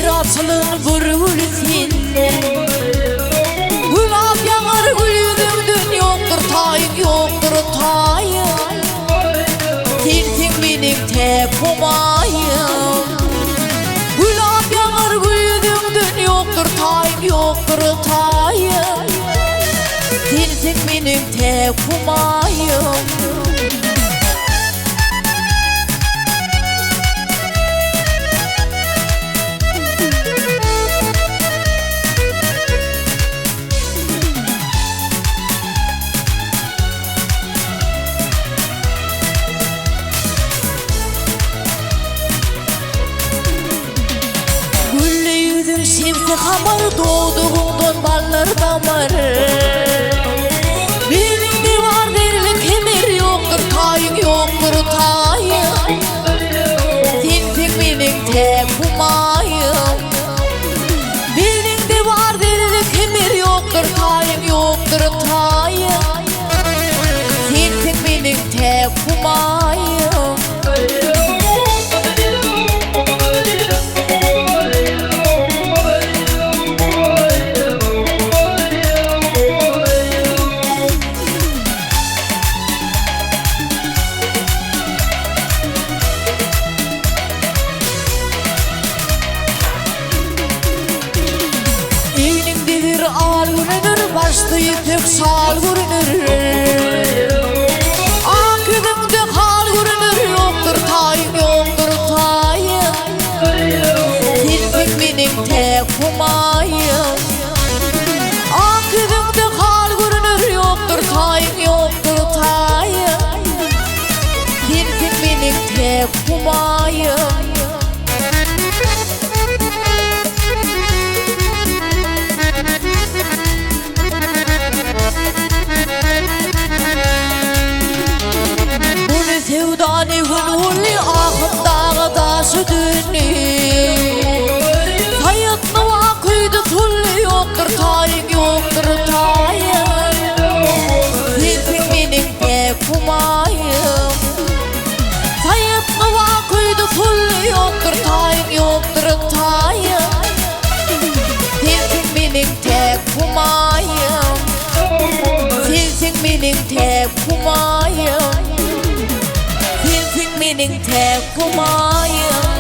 Terasının vurulsinle Gülap yanar gülüdündün yoktur tayın yoktur tayın Sensin benim tek umayım Gülap yanar gülüdündün yoktur tayın yoktur tayın Sensin benim tek umayım Şemsi hamar doğduğundan ballar damarı Birinde var derlik emir yoktur tayın yoktur tayın Sensin benim tek umayım Birinde var derlik emir yoktur tayın yoktur tayın Sensin benim tek umayım Al görünür, başta yüpük sal görünür Akıbımda hal görünür, yoktur tayın yoktur tayın Sensin benim tek umayım Akıbımda hal görünür, yoktur tayın yoktur tayın Sensin benim tek umayım Sevdani hünhulli ahındağı daşı dünni Sayıtlı vakıydı tulli yoktur tayın yoktur tayın Sensin benim tek umayım Sayıtlı vakıydı tulli yoktur tayın yoktur tayın Sensin benim tek umayım Sensin benim tek umayım Benim tek umayım